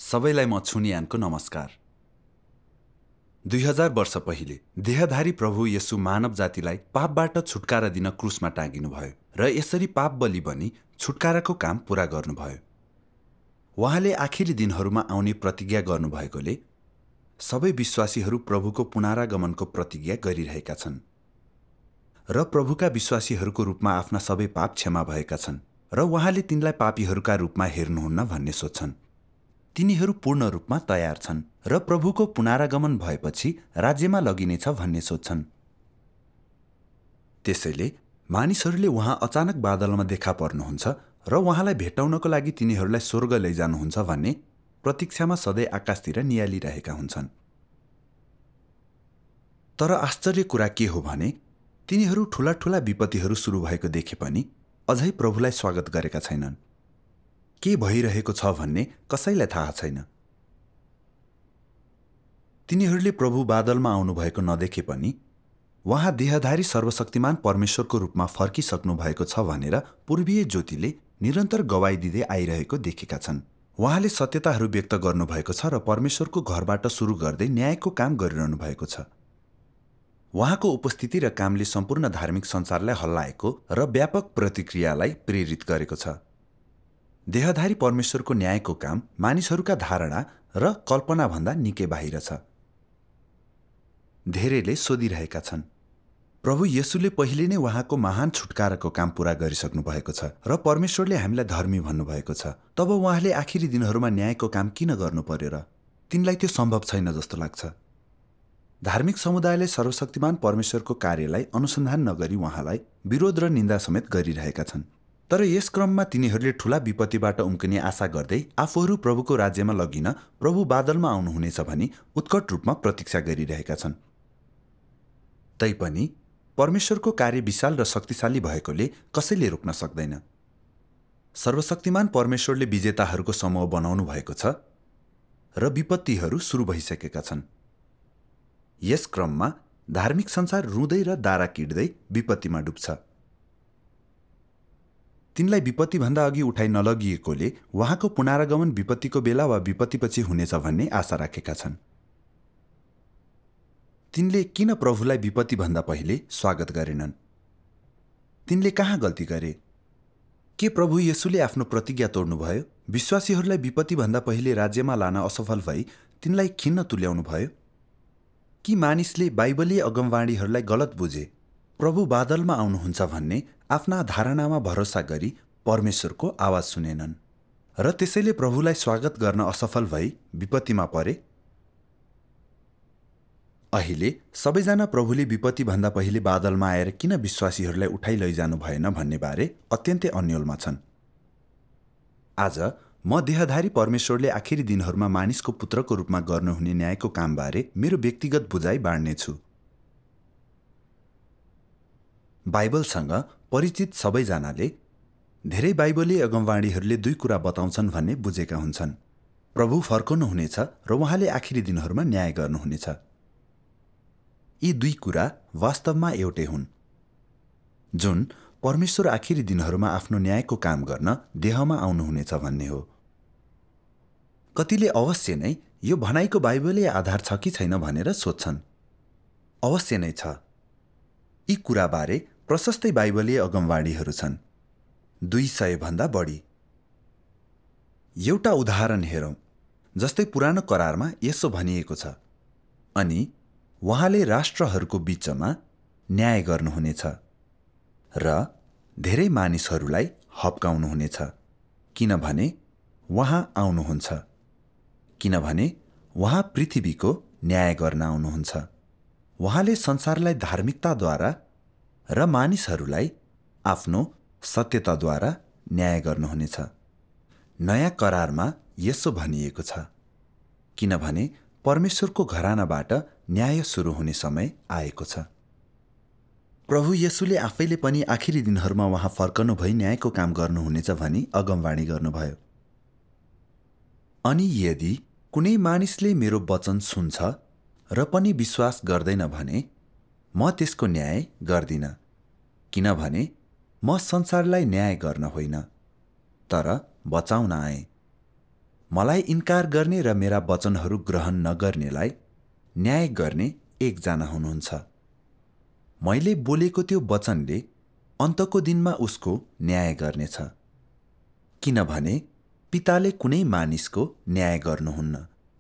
सबैलाई म छुनियानको नमस्कार। 2000 वर्ष पहिले देहधारी प्रभु येशू मानव जातिलाई पापबाट छुटकारा दिन क्रुसमा टाँगिनुभयो र यसरी पाप बलि बनी छुटकाराको काम पूरा गर्नुभयो। उहाँले आखिरी दिनहरूमा आउने प्रतिज्ञा गर्नुभएकोले सबै विश्वासीहरू प्रभुको पुनरागमनको प्रतिज्ञा गरिरहेका छन् र प्रभुका विश्वासीहरूको रूपमा आफ्ना सबै पाप क्षमा भएका छन् र उहाँले तिनलाई पापीहरूका रूपमा हेर्नुहुन्न भन्ने सोच्छन्। तिनीहरू पूर्ण रूपमा तयार छन् र प्रभुको पुनरागमन भएपछि राज्यमा लगिनेछ भन्ने सोच्छन्। त्यसैले मानिसहरूले उहाँ अचानक बादलमा देखा पर्नुहुन्छ र उहाँलाई भेट्टाउनको लागि तिनीहरूलाई स्वर्ग लैजानुहुन्छ भन्ने प्रतीक्षामा सधैँ आकाशतिर नियालिरहेका हुन्छन्। तर आश्चर्य कुरा के हो भने तिनीहरू ठूला ठूला विपत्तिहरू सुरु भएको देखे पनि अझै प्रभुलाई स्वागत गरेका छैनन्। के भइरहेको छ भन्ने कसैलाई थाहा छैन। तिनीहरूले प्रभु बादलमा आउनुभएको नदेखे पनि उहाँ देहधारी सर्वशक्तिमान परमेश्वरको रूपमा फर्किसक्नु भएको छ भनेर पूर्वीय ज्योतिले निरन्तर गवाई दिँदै आइरहेको देखेका छन्। उहाँले सत्यताहरू व्यक्त गर्नुभएको छ र परमेश्वरको घरबाट सुरु गर्दै न्यायको काम गरिरहनु भएको छ। उहाँको उपस्थिति र कामले सम्पूर्ण धार्मिक संसारलाई हल्लाएको र व्यापक प्रतिक्रियालाई प्रेरित गरेको छ। देहधारी परमेश्वरको न्यायको काम मानिसहरूका धारणा र कल्पनाभन्दा निकै बाहिर छ। धेरैले सोधिरहेका छन्, प्रभु येशूले पहिले नै उहाँको महान छुटकाराको काम पूरा गरिसक्नु भएको छ र परमेश्वरले हामीलाई धर्मी भन्नुभएको छ, तब उहाँले आखिरी दिनहरूमा न्यायको काम किन गर्नु पर्यो र? तिनलाई त्यो सम्भव छैन जस्तो लाग्छ। धार्मिक समुदायले सर्वशक्तिमान परमेश्वरको कार्यलाई अनुसन्धान नगरी उहाँलाई विरोध र निन्दा समेत गरिरहेका छन्। तर यस क्रममा तिनीहरूले ठूला विपत्तिबाट उम्कने आशा गर्दै आफूहरू प्रभुको राज्यमा लगिन प्रभु बादलमा आउनुहुनेछ भनी उत्कट रूपमा प्रतीक्षा गरिरहेका छन्। तैपनि परमेश्वरको कार्य विशाल र शक्तिशाली भएकोले कसैले रोक्न सक्दैन। सर्वशक्तिमान परमेश्वरले विजेताहरूको समूह बनाउनु भएको छ र विपत्तिहरू सुरु भइसकेका छन्। यस क्रममा धार्मिक संसार रुँदै र दारा किड्दै विपत्तिमा डुब्छ। तिनलाई विपत्तिभन्दा अघि उठाइ नलगिएकोले उहाँको पुनरागमन विपत्तिको बेला वा विपत्तिपछि हुनेछ भन्ने आशा राखेका छन्। तिनले किन प्रभुलाई विपत्तिभन्दा पहिले स्वागत गरेनन्? तिनले कहाँ गल्ती गरे? के प्रभु येशूले आफ्नो प्रतिज्ञा तोड्नुभयो? विश्वासीहरूलाई विपत्तिभन्दा पहिले राज्यमा लान असफल भई तिनलाई खिन्न तुल्याउनु भयो? कि मानिसले बाइबलीय अगमवाणीहरूलाई गलत बुझे? प्रभु बादलमा आउनुहुन्छ भन्ने आफ्ना धारणामा भरोसा गरी परमेश्वरको आवाज सुनेनन् र त्यसैले प्रभुलाई स्वागत गर्न असफल भई विपत्तिमा परे। अहिले सबैजना प्रभुले विपत्तिभन्दा पहिले बादलमा आएर किन विश्वासीहरूलाई उठाइ लैजानु भएन भन्ने बारे अत्यन्तै अन्योलमा छन्। आज म देहधारी परमेश्वरले आखिरी दिनहरूमा मानिसको पुत्रको रूपमा गर्नुहुने न्यायको कामबारे मेरो व्यक्तिगत बुझाइ बाँड्नेछु। बाइबलसँग परिचित सबैजनाले धेरै बाइबलीय अगमवाणीहरूले दुई कुरा बताउँछन् भन्ने बुझेका हुन्छन्। प्रभु फर्कनुहुनेछ र उहाँले आखिरी दिनहरूमा न्याय गर्नुहुनेछ। यी दुई कुरा वास्तवमा एउटै हुन्, जुन परमेश्वर आखिरी दिनहरूमा आफ्नो न्यायको काम गर्न देहमा आउनुहुनेछ भन्ने हो। कतिले अवश्य नै यो भनाइको बाइबलीय आधार छ कि छैन भनेर सोध्छन्। अवश्य नै छ। यी कुराबारे प्रशस्तै बाइबलीय अगमवाणीहरू छन्, 200 भन्दा बढी। एउटा उदाहरण हेरौँ। जस्तै पुरानो करारमा यसो भनिएको छ, अनि उहाँले राष्ट्रहरूको बीचमा न्याय गर्नुहुनेछ र धेरै मानिसहरूलाई हप्काउनुहुनेछ, किनभने उहाँ आउनुहुन्छ, किनभने उहाँ पृथ्वीको न्याय गर्न आउनुहुन्छ। उहाँले संसारलाई धार्मिकताद्वारा र मानिसहरूलाई आफ्नो सत्यताद्वारा न्याय गर्नुहुनेछ। नयाँ करारमा यसो भनिएको छ, किनभने परमेश्वरको घरानाबाट न्याय सुरु हुने समय आएको छ। प्रभु येशूले आफैले पनि आखिरी दिनहरूमा उहाँ फर्कनु भई न्यायको काम गर्नुहुनेछ भनी अगमवाणी गर्नुभयो। अनि यदि कुनै मानिसले मेरो वचन सुन्छ र पनि विश्वास गर्दैन भने म त्यसको न्याय गर्दिन, किनभने म संसारलाई न्याय गर्न होइन, तर बचाउन आएँ। मलाई इन्कार गर्ने र मेरा वचनहरू ग्रहण नगर्नेलाई न्याय गर्ने एकजना हुनुहुन्छ। मैले बोलेको त्यो वचनले अन्तको दिनमा उसको न्याय गर्नेछ, किनभने पिताले कुनै मानिसको न्याय गर्नुहुन्न,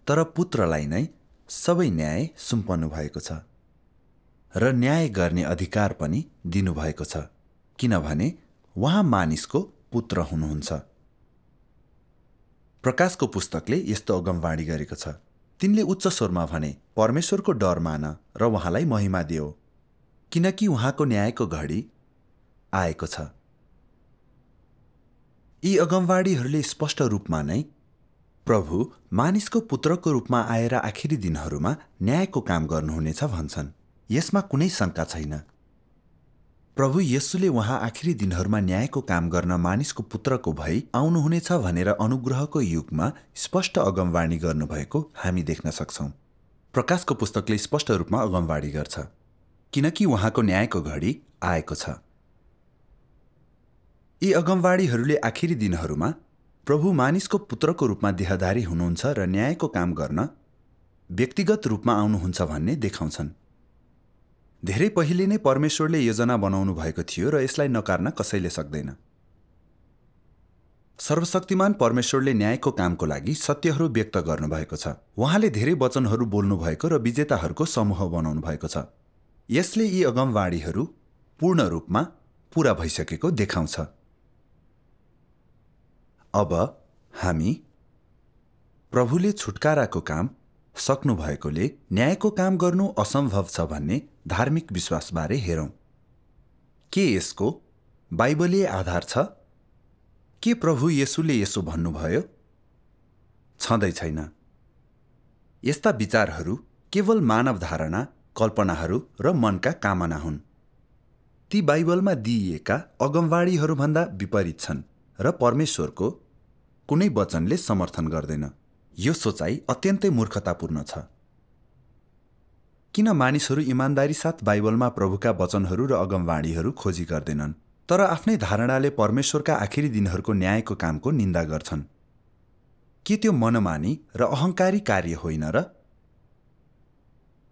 तर पुत्रलाई नै सबै न्याय सुम्पनु भएको छ र न्याय गर्ने अधिकार पनि दिनुभएको छ, किनभने उहाँ मानिसको पुत्र हुनुहुन्छ। प्रकाशको पुस्तकले यस्तो अगमवाणी गरेको छ, तिनले उच्च स्वरमा भने, परमेश्वरको डर मान र उहाँलाई महिमा दियो, किनकि उहाँको न्यायको घडी आएको छ। यी अगमवाणीहरूले स्पष्ट रूपमा नै प्रभु मानिसको पुत्रको रूपमा आएर आखिरी दिनहरूमा न्यायको काम गर्नुहुनेछ भन्छन्। यसमा कुनै शङ्का छैन। प्रभु येशूले उहाँ आखिरी दिनहरूमा न्यायको काम गर्न मानिसको पुत्रको भई आउनुहुनेछ भनेर अनुग्रहको युगमा स्पष्ट अगमवाणी गर्नुभएको हामी देख्न सक्छौं। प्रकाशको पुस्तकले स्पष्ट रूपमा अगमवाणी गर्छ, किनकि उहाँको न्यायको घडी आएको छ। यी अगमवाणीहरूले आखिरी दिनहरूमा प्रभु मानिसको पुत्रको रूपमा देहधारी हुनुहुन्छ र न्यायको काम गर्न व्यक्तिगत रूपमा आउनुहुन्छ भन्ने देखाउँछन्। धेरै पहिले नै परमेश्वरले योजना बनाउनु भएको थियो र यसलाई नकार्न कसैले सक्दैन। सर्वशक्तिमान परमेश्वरले न्यायको कामको लागि सत्यहरू व्यक्त गर्नुभएको छ। उहाँले धेरै वचनहरू बोल्नु भएको र विजेताहरूको समूह बनाउनु भएको छ। यसले यी अगमवाणीहरू पूर्ण रूपमा पूरा भइसकेको देखाउँछ। अब हामी प्रभुले छुटकाराको काम सक्नु भएकोले न्यायको काम गर्नु असम्भव छ भन्ने धार्मिक विश्वासबारे हेरौं। के यसको बाइबलीय आधार छ? के प्रभु येशूले यसो भन्नुभयो? छँदै छैन। यस्ता विचारहरू केवल मानव धारणा, कल्पनाहरू र मनका कामना हुन्। ती बाइबलमा दिइएका अगमवाणीहरूभन्दा विपरीत छन् र परमेश्वरको कुनै वचनले समर्थन गर्दैन। यो सोचाइ अत्यन्तै मूर्खतापूर्ण छ। किन मानिसहरू इमान्दारी साथ बाइबलमा प्रभुका वचनहरू र अगमवाणीहरू खोजी गर्दैनन्, तर आफ्नै धारणाले परमेश्वरका आखिरी दिनहरूको न्यायको कामको निन्दा गर्छन्? के त्यो मनमानी र अहङ्कारी कार्य होइन र?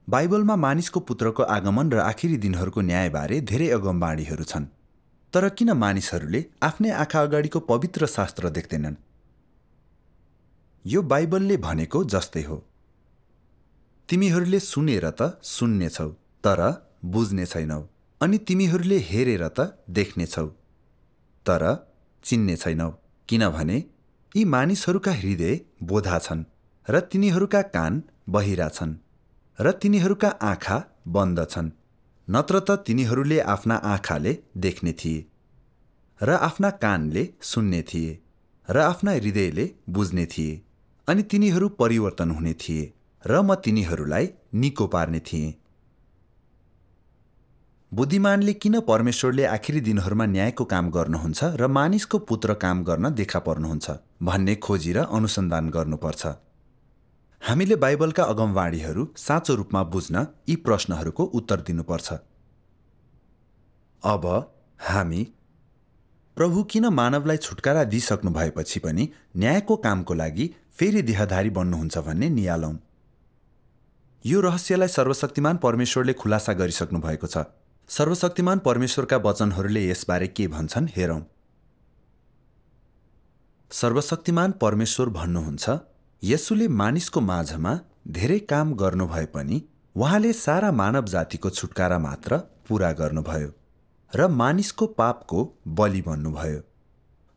बाइबलमा मानिसको पुत्रको आगमन र आखिरी दिनहरूको न्यायबारे धेरै अगमवाणीहरू छन्, तर किन मानिसहरूले आफ्नै आँखा अगाडिको पवित्र शास्त्र देख्दैनन्? यो बाइबलले भनेको जस्तै हो। तिमीहरूले सुनेर त सुन्नेछौ, तर बुझ्ने छैनौ, अनि तिमीहरूले हेरेर त देख्नेछौ, तर चिन्ने छैनौ, किनभने यी मानिसहरूका हृदय बोधा छन् र तिनीहरूका कान बहिरा छन् र तिनीहरूका आँखा बन्द छन्, नत्र त तिनीहरूले आफ्ना आँखाले देख्ने थिए र आफ्ना कानले सुन्ने थिए र आफ्ना हृदयले बुझ्ने थिए, अनि तिनीहरू परिवर्तन हुने थिए र म तिनीहरूलाई निको पार्ने थिएँ। बुद्धिमानले किन परमेश्वरले आखिरी दिनहरूमा न्यायको काम गर्नुहुन्छ र मानिसको पुत्र काम गर्न देखा पर्नुहुन्छ भन्ने खोजी र अनुसन्धान गर्नुपर्छ। हामीले बाइबलका अगमवाणीहरू साँचो रूपमा बुझ्न यी प्रश्नहरूको उत्तर दिनुपर्छ। अब हामी प्रभु किन मानवलाई छुटकारा दिइसक्नु भएपछि पनि न्यायको कामको लागि फेरि देहधारी बन्नुहुन्छ भन्ने नियालौं। यो रहस्यलाई सर्वशक्तिमान परमेश्वरले खुलासा गरिसक्नु भएको छ। सर्वशक्तिमान परमेश्वरका वचनहरूले यसबारे के भन्छन् हेरौं। सर्वशक्तिमान परमेश्वर भन्नुहुन्छ, येशूले मानिसको माझमा धेरै काम गर्नुभए पनि उहाँले सारा मानव जातिको छुटकारा मात्र पूरा गर्नुभयो र मानिसको पापको बलि बन्नुभयो।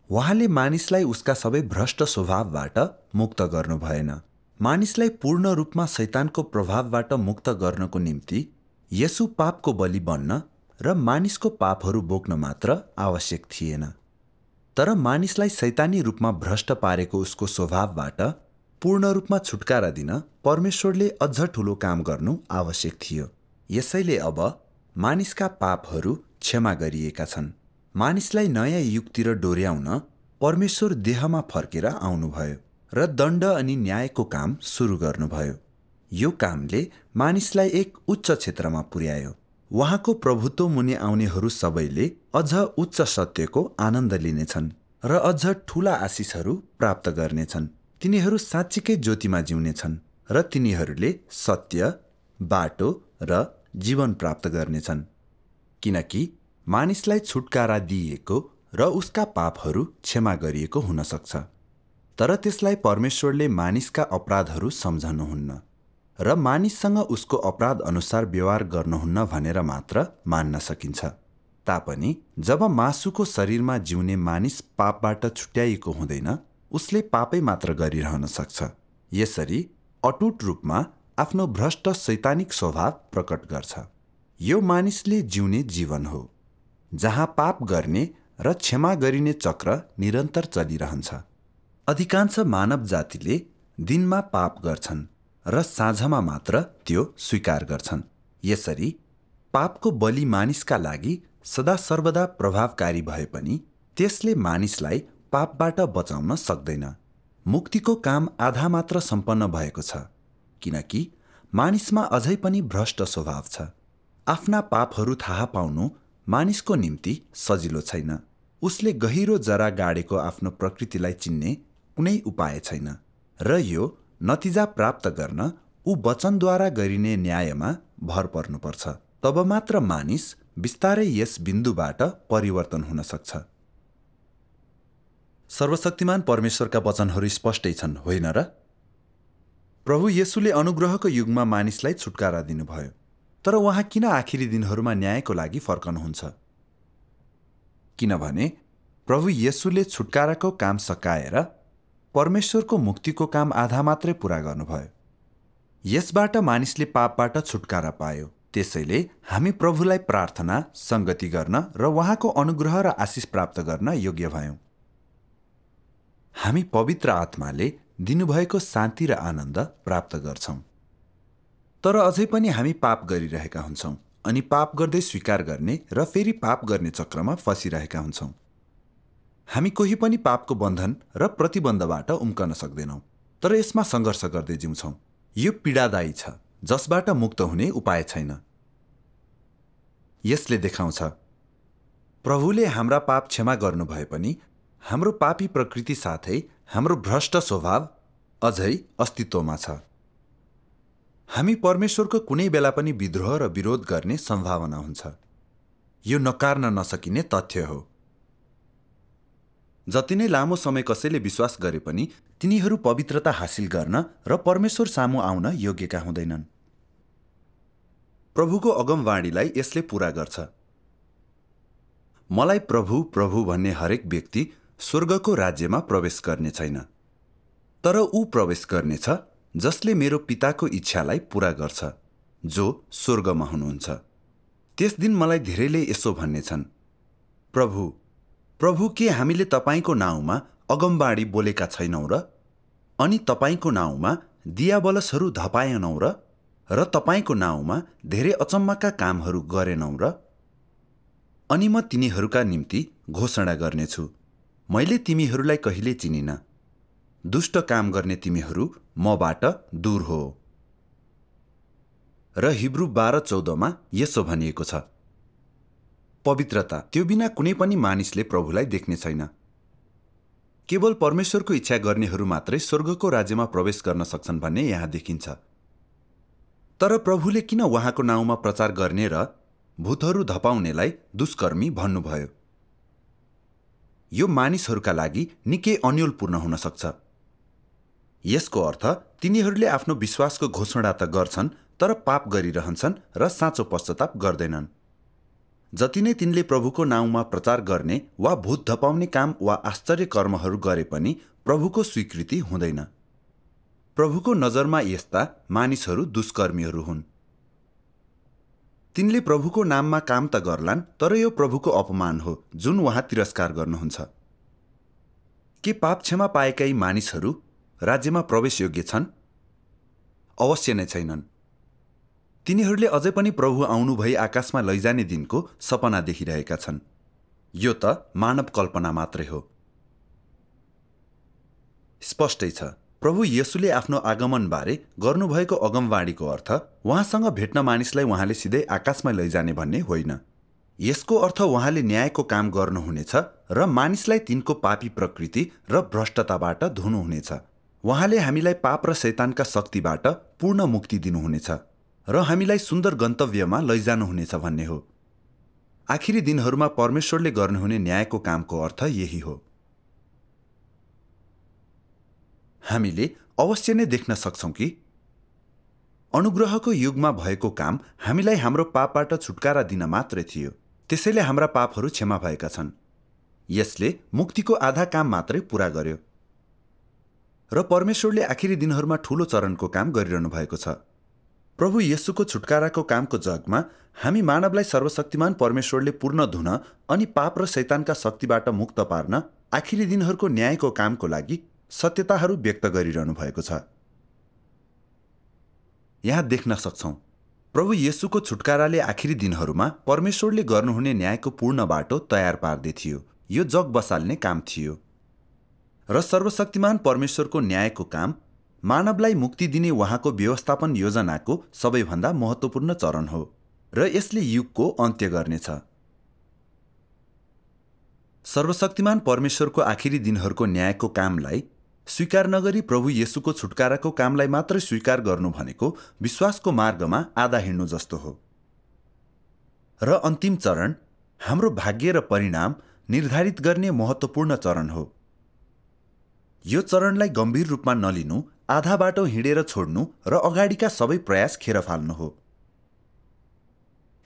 उहाँले मानिसलाई उसका सबै भ्रष्ट स्वभावबाट मुक्त गर्नु भएन। मानिसलाई पूर्ण रूपमा शैतानको प्रभावबाट मुक्त गर्नको निम्ति येशू पापको बलि बन्न र मानिसको पापहरू बोक्न मात्र आवश्यक थिएन, तर मानिसलाई शैतानी रूपमा भ्रष्ट पारेको उसको स्वभावबाट पूर्ण रूपमा छुटकारा दिन परमेश्वरले अझ ठूलो काम गर्नु आवश्यक थियो। यसैले अब मानिसका पापहरू क्षमा गरिएका छन्। मानिसलाई नयाँ युगतिर डोर्याउन परमेश्वर देहमा फर्केर आउनुभयो र दण्ड अनि न्यायको काम सुरु गर्नुभयो। यो कामले मानिसलाई एक उच्च क्षेत्रमा पुर्यायो। उहाँको प्रभुत्व मुनि आउनेहरू सबैले अझ उच्च सत्यको आनन्द लिनेछन् र अझ ठूला आशिषहरू प्राप्त गर्नेछन्। तिनीहरू साँच्चीकै ज्योतिमा जिउनेछन् र तिनीहरूले सत्य, बाटो र जीवन प्राप्त गर्नेछन्। किनकि मानिसलाई छुटकारा दिइएको र उसका पापहरू क्षमा गरिएको हुन सक्छ, तर त्यसलाई परमेश्वरले मानिसका अपराधहरू सम्झनुहुन्न र मानिससँग उसको अपराध अनुसार व्यवहार गर्नुहुन्न भनेर मात्र मान्न सकिन्छ। तापनि जब मासुको शरीरमा जिउने मानिस पापबाट छुट्याइएको हुँदैन, उसले पापै मात्र गरिरहन सक्छ। यसरी अटुट रूपमा आफ्नो भ्रष्ट शैतानिक स्वभाव प्रकट गर्छ। यो मानिसले जिउने जीवन हो, जहाँ पाप गर्ने र क्षमा गरिने चक्र निरन्तर चलिरहन्छ। अधिकांश मानव जातिले दिनमा पाप गर्छन् र साँझमा मात्र त्यो स्वीकार गर्छन्। यसरी पापको बलि मानिसका लागि सदा सर्वदा प्रभावकारी भए पनि त्यसले मानिसलाई पापबाट बचाउन सक्दैन। मुक्तिको काम आधा मात्र सम्पन्न भएको छ, किनकि मानिसमा अझै पनि भ्रष्ट स्वभाव छ। आफ्ना पापहरू थाहा पाउनु मानिसको निम्ति सजिलो छैन। उसले गहिरो जरा गाडेको आफ्नो प्रकृतिलाई चिन्ने कुनै उपाय छैन र यो नतिजा प्राप्त गर्न ऊ वचनद्वारा गरिने न्यायमा भर पर्नुपर्छ। तब मात्र मानिस बिस्तारै यस बिन्दुबाट परिवर्तन हुन सक्छ। सर्वशक्तिमान परमेश्वरका वचनहरू स्पष्टै छन्, होइन र? प्रभु येशूले अनुग्रहको युगमा मानिसलाई छुटकारा दिनुभयो, तर उहाँ किन आखिरी दिनहरूमा न्यायको लागि फर्कनुहुन्छ? किनभने प्रभु येशूले छुटकाराको काम सकाएर परमेश्वरको मुक्तिको काम आधा मात्रै पूरा गर्नुभयो। यसबाट मानिसले पापबाट छुटकारा पायो। त्यसैले हामी प्रभुलाई प्रार्थना, संगति गर्न र उहाँको अनुग्रह र आशिष प्राप्त गर्न योग्य भयौं। हामी पवित्र आत्माले दिनुभएको शान्ति र आनन्द प्राप्त गर्छौं। तर अझै पनि हामी पाप गरिरहेका हुन्छौं अनि पाप गर्दै स्वीकार गर्ने र फेरि पाप गर्ने चक्रमा फसिरहेका हुन्छौं। हामी कोही पनि पापको बन्धन र प्रतिबन्धबाट उम्कन सक्दैनौं, तर यसमा सङ्घर्ष गर्दै जिउँछौं। यो पीडादायी छ, जसबाट मुक्त हुने उपाय छैन। यसले देखाउँछ प्रभुले हाम्रा पाप क्षमा गर्नु भए पनि हाम्रो पापी प्रकृति साथै हाम्रो भ्रष्ट स्वभाव अझै अस्तित्वमा छ। हामी परमेश्वरको कुनै बेला पनि विद्रोह र विरोध गर्ने सम्भावना हुन्छ। यो नकार्न नसकिने तथ्य हो। जति नै लामो समय कसैले विश्वास गरे पनि तिनीहरू पवित्रता हासिल गर्न र परमेश्वर सामु आउन योग्यका हुँदैनन्। प्रभुको अगमवाणीलाई यसले पूरा गर्छ। मलाई प्रभु प्रभु भन्ने हरेक व्यक्ति स्वर्गको राज्यमा प्रवेश गर्ने छैन, तर ऊ प्रवेश गर्नेछ जसले मेरो पिताको इच्छालाई पूरा गर्छ, जो स्वर्गमा हुनुहुन्छ। त्यस दिन मलाई धेरैले यसो भन्नेछन्, प्रभु प्रभु, के हामीले तपाईको नाउँमा अगमवाणी बोलेका छैनौं र? अनि तपाईको नाउँमा दियाबलसहरू धपाएनौं र तपाईको नाउँमा धेरै अचम्मका कामहरू गरेनौं र? अनि म तिनीहरूका निम्ति घोषणा गर्नेछु, मैले तिमीहरूलाई कहिले चिनिन। दुष्ट काम गर्ने तिमीहरू मबाट दूर हो। र हिब्रू 12:14 यसो भनिएको छ, पवित्रता त्यो बिना कुनै पनि मानिसले प्रभुलाई देख्ने छैन। केवल परमेश्वरको इच्छा गर्नेहरू मात्रै स्वर्गको राज्यमा प्रवेश गर्न सक्छन् भन्ने यहाँ देखिन्छ। तर प्रभुले किन उहाँको नाउँमा प्रचार गर्ने र भूतहरू धपाउनेलाई दुष्कर्मी भन्नुभयो? यो मानिसहरूका लागि निकै अन्योलपूर्ण हुन सक्छ। यसको अर्थ तिनीहरूले आफ्नो विश्वासको घोषणा त गर्छन्, तर पाप गरिरहन्छन् र साँचो पश्चाताप गर्दैनन्। जति नै तिनले प्रभुको नाउँमा प्रचार गर्ने वा भूत धपाउने काम वा आश्चर्य कर्महरू गरे पनि प्रभुको स्वीकृति हुँदैन। प्रभुको नजरमा यस्ता मानिसहरू दुष्कर्मीहरू हुन्। तिनले प्रभुको नाममा काम त गर्लान्, तर यो प्रभुको अपमान हो जुन उहाँ तिरस्कार गर्नुहुन्छ। के पाप क्षमा पाएका यी मानिसहरू राज्यमा प्रवेश योग्य छन्? अवश्य नै छैनन्। तिनीहरूले अझै पनि प्रभु आउनु भई आकाशमा लैजाने दिनको सपना देखिरहेका छन्। यो त मानव कल्पना मात्रै हो। स्पष्टै छ, प्रभु येशूले आफ्नो आगमनबारे गर्नुभएको अगमवाणीको अर्थ उहाँसँग भेट्न मानिसलाई उहाँले सिधै आकाशमा लैजाने भन्ने होइन। यसको अर्थ उहाँले न्यायको काम गर्नुहुनेछ र मानिसलाई तिनको पापी प्रकृति र भ्रष्टताबाट धुनुहुनेछ। उहाँले हामीलाई पाप र शैतानका शक्तिबाट पूर्ण मुक्ति दिनुहुनेछ र हामीलाई सुन्दर गन्तव्यमा लैजानुहुनेछ भन्ने हो। आखिरी दिनहरूमा परमेश्वरले गर्नुहुने न्यायको कामको अर्थ यही हो। हामीले अवश्य नै देख्न सक्छौं कि अनुग्रहको युगमा भएको काम हामीलाई हाम्रो पापबाट छुटकारा दिन मात्रै थियो। त्यसैले हाम्रा पापहरू क्षमा भएका छन्। यसले मुक्तिको आधा काम मात्रै पूरा गर्यो र परमेश्वरले आखिरी दिनहरूमा ठूलो चरणको काम गरिरहनु भएको छ। प्रभु येशूको छुटकाराको कामको जगमा हामी मानवलाई सर्वशक्तिमान परमेश्वरले पूर्ण धुन अनि पाप र शैतानका शक्तिबाट मुक्त पार्न आखिरी दिनहरूको न्यायको कामको लागि सत्यताहरू व्यक्त गरिरहनु भएको छ। यहाँ देख्न सक्छौं प्रभु येशूको छुटकाराले आखिरी दिनहरूमा परमेश्वरले गर्नुहुने न्यायको पूर्ण बाटो तयार पार्दै थियो। यो जग बसाल्ने काम थियो र सर्वशक्तिमान परमेश्वरको न्यायको काम मानवलाई मुक्ति दिने उहाँको व्यवस्थापन योजनाको सबैभन्दा महत्त्वपूर्ण चरण हो र यसले युगको अन्त्य गर्नेछ। सर्वशक्तिमान परमेश्वरको आखिरी दिनहरूको न्यायको कामलाई स्वीकार नगरी प्रभु येशूको छुटकाराको कामलाई मात्र स्वीकार गर्नु भनेको विश्वासको मार्गमा आधा हिँड्नु जस्तो हो। र अन्तिम चरण हाम्रो भाग्य र परिणाम निर्धारित गर्ने महत्त्वपूर्ण चरण हो। यो चरणलाई गम्भीर रूपमा नलिनु, आधा बाटो हिँडेर छोड्नु र अगाडिका सबै प्रयास खेर फाल्नु हो।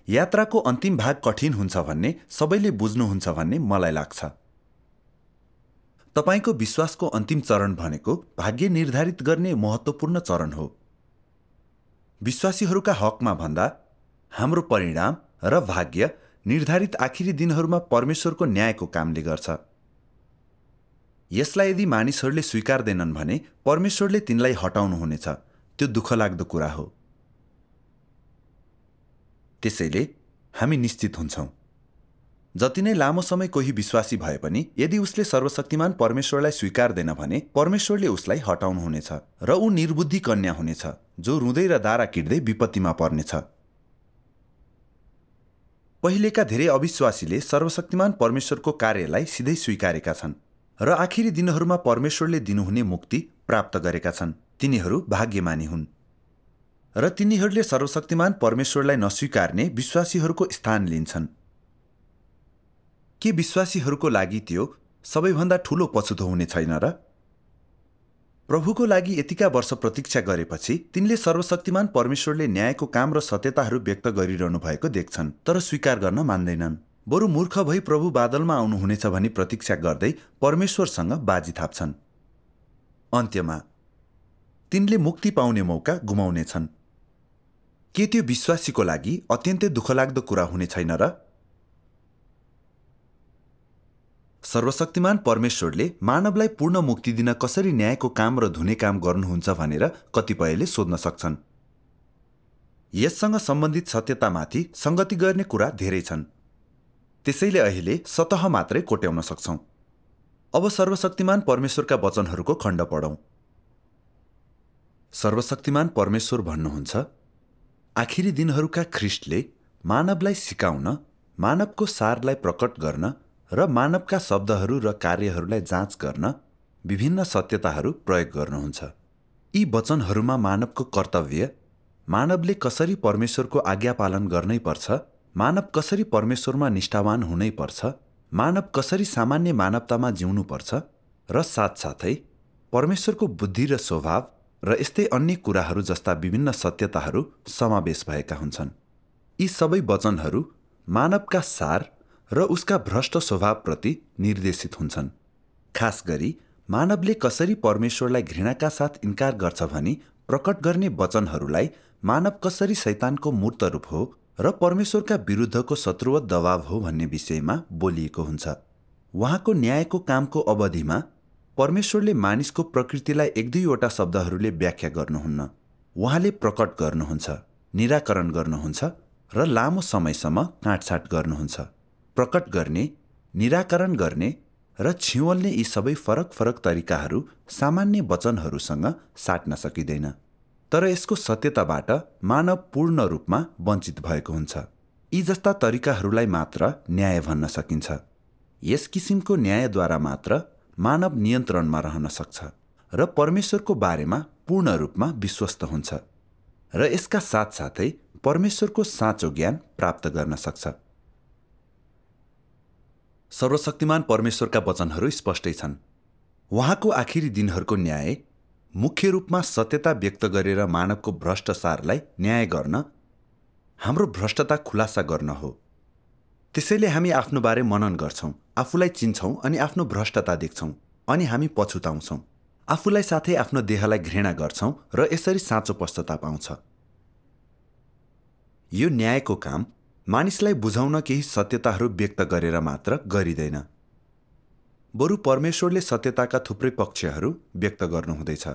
यात्राको अन्तिम भाग कठिन हुन्छ भन्ने सबैले बुझ्नुहुन्छ भन्ने मलाई लाग्छ। तपाईको विश्वासको अन्तिम चरण भनेको भाग्य निर्धारित गर्ने महत्त्वपूर्ण चरण हो। विश्वासीहरूका हकमा भन्दा हाम्रो परिणाम र भाग्य निर्धारित आखिरी दिनहरूमा परमेश्वरको न्यायको कामले गर्छ। यसलाई यदि मानिसहरूले स्वीकार्दैनन् भने परमेश्वरले तिनलाई हटाउनुहुनेछ। त्यो दुःखलाग्दो कुरा हो। त्यसैले हामी निश्चित हुन्छौं, जति नै लामो समय कोही विश्वासी भए पनि यदि उसले सर्वशक्तिमान परमेश्वरलाई स्वीकार्दैन भने परमेश्वरले उसलाई हटाउनुहुनेछ र ऊ निर्बुद्धि कन्या हुनेछ जो रुँदै र दारा किट्दै विपत्तिमा पर्नेछ। पहिलेका धेरै अविश्वासीले सर्वशक्तिमान परमेश्वरको कार्यलाई सिधै स्वीकारेका छन् र आखिरी दिनहरूमा परमेश्वरले दिनुहुने मुक्ति प्राप्त गरेका छन्। तिनीहरू भाग्यमानी हुन् र तिनीहरूले सर्वशक्तिमान परमेश्वरलाई नस्वीकार्ने विश्वासीहरूको स्थान लिन्छन्। के विश्वासीहरूको लागि त्यो सबैभन्दा ठूलो पछुतो हुने छैन र? प्रभुको लागि यतिका वर्ष प्रतीक्षा गरेपछि तिनले सर्वशक्तिमान परमेश्वरले न्यायको काम र सत्यताहरू व्यक्त गरिरहनु भएको देख्छन्, तर स्वीकार गर्न मान्दैनन्। बरु मूर्ख भई प्रभु बादलमा आउनुहुनेछ भनी प्रतीक्षा गर्दै परमेश्वरसँग बाजी थाप्छन्। अन्त्यमा तिनले मुक्ति पाउने मौका गुमाउनेछन्। के त्यो विश्वासीको लागि अत्यन्तै दुःखलाग्दो कुरा हुने छैन र? सर्वशक्तिमान परमेश्वरले मानवलाई पूर्ण मुक्ति दिन कसरी न्यायको काम र धुने काम गर्नुहुन्छ भनेर कतिपयले सोध्न सक्छन्। यससँग सम्बन्धित सत्यतामाथि संगति गर्ने कुरा धेरै छन्। त्यसैले अहिले सतह मात्रै कोट्याउन सक्छौं। अब सर्वशक्तिमान परमेश्वरका वचनहरूको खण्ड पढौं। सर्वशक्तिमान परमेश्वर भन्नुहुन्छ, आखिरी दिनहरूका ख्रीष्टले मानवलाई सिकाउन, मानवको सारलाई प्रकट गर्न र मानवका शब्दहरू र कार्यहरूलाई जाँच गर्न विभिन्न सत्यताहरू प्रयोग गर्नुहुन्छ। यी वचनहरूमा मानवको कर्तव्य, मानवले कसरी परमेश्वरको आज्ञा पालन गर्नै पर्छ, मानव कसरी परमेश्वरमा निष्ठावान हुनै पर्छ, मानव कसरी सामान्य मानवतामा जिउनु पर्छ र साथसाथै परमेश्वरको बुद्धि र स्वभाव र यस्तै अन्य कुराहरू जस्ता विभिन्न सत्यताहरू समावेश भएका हुन्छन्। यी सबै वचनहरू मानवका सार र उसका भ्रष्ट स्वभावप्रति निर्देशित हुन्छन्। खास गरी मानवले कसरी परमेश्वरलाई घृणाका साथ इन्कार गर्छ भनी प्रकट गर्ने वचनहरूलाई मानव कसरी शैतानको मूर्त रूप हो र परमेश्वरका विरुद्धको शत्रुवत दबाव हो भन्ने विषयमा बोलिएको हुन्छ। उहाँको न्यायको कामको अवधिमा परमेश्वरले मानिसको प्रकृतिलाई एक दुईवटा शब्दहरूले व्याख्या गर्नुहुन्न। उहाँले प्रकट गर्नुहुन्छ, निराकरण गर्नुहुन्छ र लामो समयसम्म काटछाट गर्नुहुन्छ। प्रकट गर्ने, निराकरण गर्ने र छिवलले यी सबै फरक फरक तरिकाहरू सामान्य वचनहरूसँग साट्न सकिँदैन। तर यसको सत्यताबाट मानव पूर्ण रूपमा वञ्चित भएको हुन्छ। यी जस्ता तरिकाहरूलाई मात्र न्याय भन्न सकिन्छ। यस किसिमको न्यायद्वारा मात्र मानव नियन्त्रणमा रहन सक्छ र परमेश्वरको बारेमा पूर्ण रूपमा विश्वस्त हुन्छ र यसका साथसाथै परमेश्वरको साँचो ज्ञान प्राप्त गर्न सक्छ। सर्वशक्तिमान परमेश्वरका वचनहरू स्पष्टै छन्। उहाँको आखिरी दिनहरूको न्याय मुख्य रूपमा सत्यता व्यक्त गरेर मानवको भ्रष्टाचारलाई न्याय गर्न, हाम्रो भ्रष्टता खुलासा गर्न हो। त्यसैले हामी आफ्नो बारे मनन गर्छौं, आफूलाई चिन्छौं अनि आफ्नो भ्रष्टता देख्छौं अनि हामी पछुताउँछौं। आफूलाई साथै आफ्नो देहलाई घृणा गर्छौं र यसरी साँचो पश्चाताप आउँछ। यो न्यायको काम मानिसलाई बुझाउन केही सत्यताहरू व्यक्त गरेर मात्र गरिँदैन, बरु परमेश्वरले सत्यताका थुप्रै पक्षहरू व्यक्त गर्नुहुँदैछ।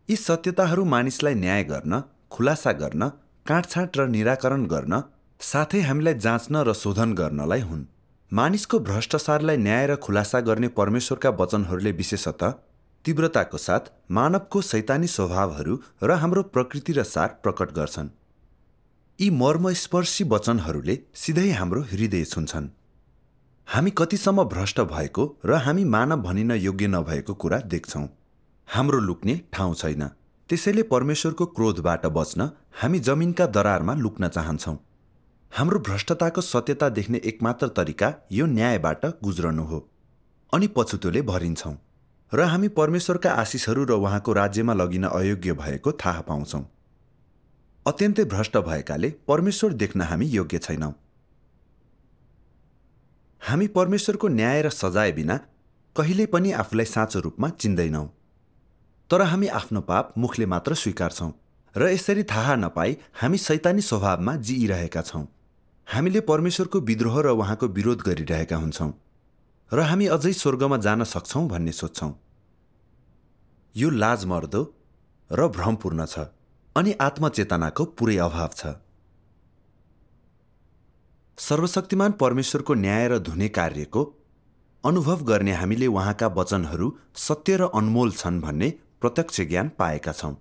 यी सत्यताहरू मानिसलाई न्याय गर्न, खुलासा गर्न, काटछाँट र निराकरण गर्न, साथै हामीलाई जाँच्न र शोधन गर्नलाई हुन्। मानिसको भ्रष्टाचारलाई न्याय र खुलासा गर्ने परमेश्वरका वचनहरूले विशेषतः तीव्रताको साथ मानवको शैतानी स्वभावहरू र हाम्रो प्रकृति र सार प्रकट गर्छन्। यी मर्मस्पर्शी वचनहरूले सिधै हाम्रो हृदय छुन्छन्। हामी कतिसम्म भ्रष्ट भएको र हामी मानव भनिन योग्य नभएको कुरा देख्छौं। हाम्रो लुक्ने ठाउँ छैन, त्यसैले परमेश्वरको क्रोधबाट बच्न हामी जमिनका दरारमा लुक्न चाहन्छौं। हाम्रो भ्रष्टताको सत्यता देख्ने एकमात्र तरिका यो न्यायबाट गुज्रनु हो, अनि पछुतोले भरिन्छौं र हामी परमेश्वरका आशिषहरू र उहाँको राज्यमा लगिन अयोग्य भएको थाहा पाउँछौं। अत्यन्तै भ्रष्ट भएकाले परमेश्वर देख्न हामी योग्य छैनौं। हामी परमेश्वरको न्याय र सजाय बिना कहिल्यै पनि आफूलाई साँचो रूपमा चिन्दैनौं। तर हामी आफ्नो पाप मुखले मात्र स्वीकार्छौं र यसरी थाहा नपाई हामी शैतानी स्वभावमा जिइरहेका छौं। हामीले परमेश्वरको विद्रोह र उहाँको विरोध गरिरहेका हुन्छौं र हामी अझै स्वर्गमा जान सक्छौं भन्ने सोच्छौं। यो लाजमर्दो र भ्रमपूर्ण छ अनि आत्मचेतनाको पुरै अभाव छ। सर्वशक्तिमान परमेश्वरको न्याय र धुने कार्यको अनुभव गर्ने हामीले उहाँका वचनहरू सत्य र अनमोल छन् भन्ने प्रत्यक्ष ज्ञान पाएका छौं।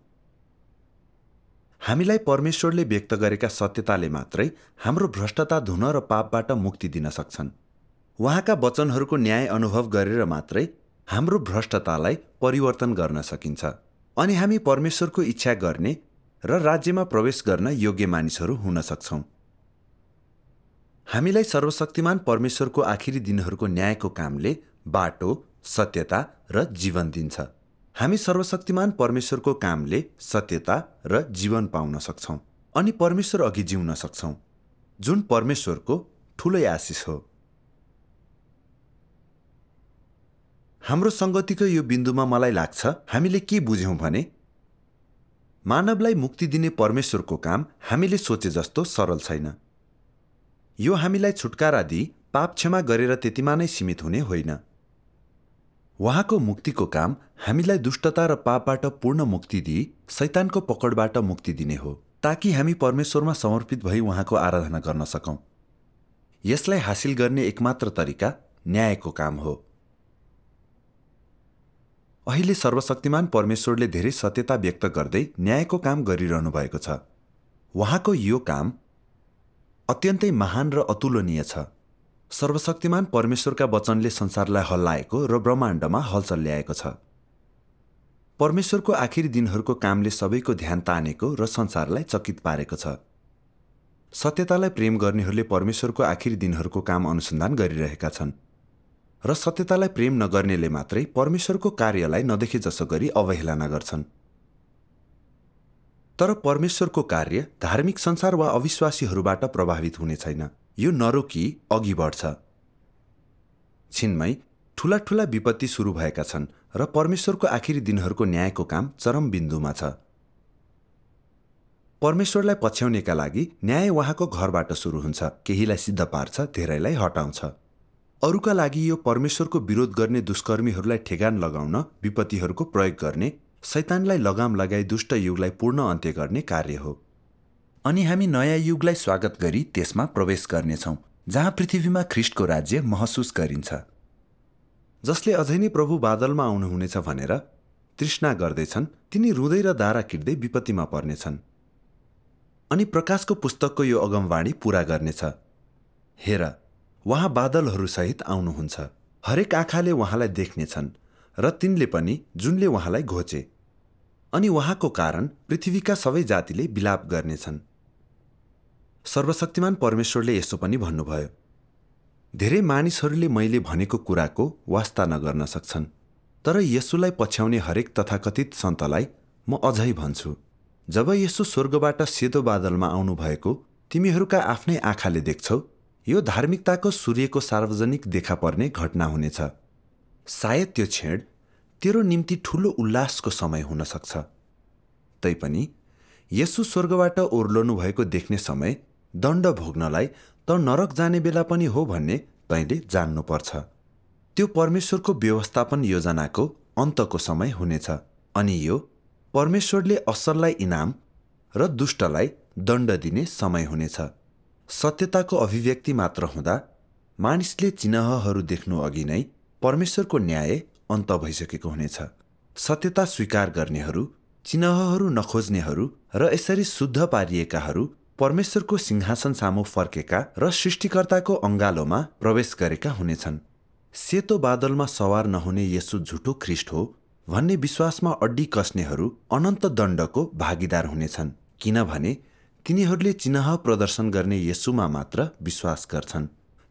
हामीलाई परमेश्वरले व्यक्त गरेका सत्यताले मात्रै हाम्रो भ्रष्टता धुन र पापबाट मुक्ति दिन सक्छन्। उहाँका वचनहरूको न्याय अनुभव गरेर मात्रै हाम्रो भ्रष्टतालाई परिवर्तन गर्न सकिन्छ अनि हामी परमेश्वरको इच्छा गर्ने र राज्यमा प्रवेश गर्न योग्य मानिसहरू हुन सक्छौं। हामीलाई सर्वशक्तिमान परमेश्वरको आखिरी दिनहरूको न्यायको कामले बाटो, सत्यता र जीवन दिन्छ। हामी सर्वशक्तिमान परमेश्वरको कामले सत्यता र जीवन पाउन सक्छौं अनि परमेश्वर अघि जिउन सक्छौं, जुन परमेश्वरको ठूलै आशिष हो। हाम्रो संगतिको यो बिन्दुमा मलाई लाग्छ हामीले के बुझ्यौं भने मानवलाई मुक्ति दिने परमेश्वरको काम हामीले सोचे जस्तो सरल छैन। यो हामीलाई छुटकारा दिई पाप क्षमा गरेर त्यतिमा नै सीमित हुने होइन। उहाँको मुक्तिको काम हामीलाई दुष्टता र पापबाट पूर्ण मुक्ति दिई शैतानको पकडबाट मुक्ति दिने हो, ताकि हामी परमेश्वरमा समर्पित भई उहाँको आराधना गर्न सकौं। यसलाई हासिल गर्ने एकमात्र तरिका न्यायको काम हो। अहिले सर्वशक्तिमान परमेश्वरले धेरै सत्यता व्यक्त गर्दै न्यायको काम गरिरहनु भएको छ। उहाँको यो काम अत्यन्तै महान र अतुलनीय छ। सर्वशक्तिमान परमेश्वरका वचनले संसारलाई हल्लाएको र ब्रह्माण्डमा हलचल ल्याएको छ। परमेश्वरको आखिरी दिनहरूको कामले सबैको ध्यान तानेको र संसारलाई चकित पारेको छ। सत्यतालाई प्रेम गर्नेहरूले परमेश्वरको आखिरी दिनहरूको काम अनुसन्धान गरिरहेका छन् र सत्यतालाई प्रेम नगर्नेले मात्रै परमेश्वरको कार्यलाई नदेखे जसो गरी अवहेलना गर्छन्। तर परमेश्वरको कार्य धार्मिक संसार वा अविश्वासीहरूबाट प्रभावित हुने छैन। यो नरोकी अघि बढ्छ। छिनमै ठूला ठूला विपत्ति सुरु भएका छन् र परमेश्वरको आखिरी दिनहरूको न्यायको काम चरम बिन्दुमा छ। परमेश्वरलाई पछ्याउनेका लागि न्याय उहाँको घरबाट सुरु हुन्छ। केहीलाई सिद्ध पार्छ, धेरैलाई हटाउँछ। अरूका लागि यो परमेश्वरको विरोध गर्ने दुष्कर्मीहरूलाई ठेगान लगाउन विपत्तिहरूको प्रयोग गर्ने, शैतानलाई लगाम लगाई दुष्ट युगलाई पूर्ण अन्त्य गर्ने कार्य हो। अनि हामी नयाँ युगलाई स्वागत गरी त्यसमा प्रवेश गर्नेछौँ, जहाँ पृथ्वीमा ख्रीष्टको राज्य महसुस गरिन्छ। जसले अझै नै प्रभु बादलमा आउनुहुनेछ भनेर तृष्णा गर्दैछन्, तिनी रुँदै र दारा किट्दै विपत्तिमा पर्नेछन्। अनि प्रकाशको पुस्तकको यो अगमवाणी पूरा गर्नेछ। हेर, उहाँ बादलहरूसहित आउनुहुन्छ। हरेक आँखाले उहाँलाई देख्नेछन् र तिनले पनि जुनले उहाँलाई घोचे। अनि उहाँको कारण पृथ्वीका सबै जातिले विलाप गर्नेछन्। सर्वशक्तिमान परमेश्वरले यसो पनि भन्नुभयो, धेरै मानिसहरूले मैले भनेको कुराको वास्ता नगर्न सक्छन्, तर येशूलाई पछ्याउने हरेक तथाकथित सन्तलाई म अझै भन्छु, जब येशू स्वर्गबाट सेतो बादलमा आउनुभएको तिमीहरूका आफ्नै आँखाले देख्छौ, यो धार्मिकताको सूर्यको सार्वजनिक देखा पर्ने घटना हुनेछ। सायद त्यो क्षण तेरो निम्ति ठूलो उल्लासको समय हुन सक्छ। तैपनि येशू स्वर्गबाट ओर्लनु भएको देख्ने समय दण्ड भोग्नलाई त नरक जाने बेला पनि हो भन्ने तैँले जान्नुपर्छ। त्यो परमेश्वरको व्यवस्थापन योजनाको अन्तको समय हुनेछ। अनि यो परमेश्वरले असललाई इनाम र दुष्टलाई दण्ड दिने समय हुनेछ। सत्यताको अभिव्यक्ति मात्र हुँदा मानिसले चिन्हहरू देख्नु अघि नै परमेश्वरको न्याय अन्त भइसकेको हुनेछ। सत्यता स्वीकार गर्नेहरू, चिन्हहरू नखोज्नेहरू र यसरी शुद्ध पारिएकाहरू परमेश्वरको सिंहासन सामु फर्केका र सृष्टिकर्ताको अङ्गालोमा प्रवेश गरेका हुनेछन्। सेतो बादलमा सवार नहुने येशू झुटो ख्रिस्ट हो भन्ने विश्वासमा अड्डी कस्नेहरू अनन्त दण्डको भागीदार हुनेछन्, किनभने तिनीहरूले चिन्ह प्रदर्शन गर्ने येशूमा मात्र विश्वास गर्छन्।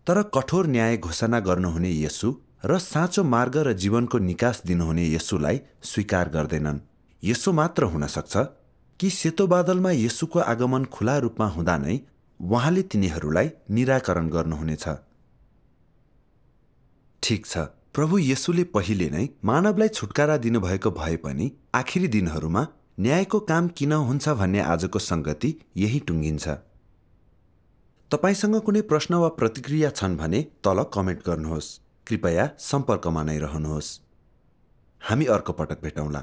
तर कठोर न्याय घोषणा गर्नुहुने येशू र साँचो मार्ग र जीवनको निकास दिनुहुने येशूलाई स्वीकार गर्दैनन्। यसो मात्र हुन सक्छ कि सेतो बादलमा येशूको आगमन खुला रूपमा हुँदा नै उहाँले तिनीहरूलाई निराकरण गर्नुहुनेछ। ठिक छ, प्रभु येशूले पहिले नै मानवलाई छुटकारा दिनुभएको भए पनि आखिरी दिनहरूमा न्यायको काम किन हुन्छ भन्ने आजको संगति यही टुङ्गिन्छ। तपाईसँग कुनै प्रश्न वा प्रतिक्रिया छन् भने तल कमेन्ट गर्नुहोस्। कृपया सम्पर्कमा नै रहनुहोस्। हामी अर्को पटक भेटौँला।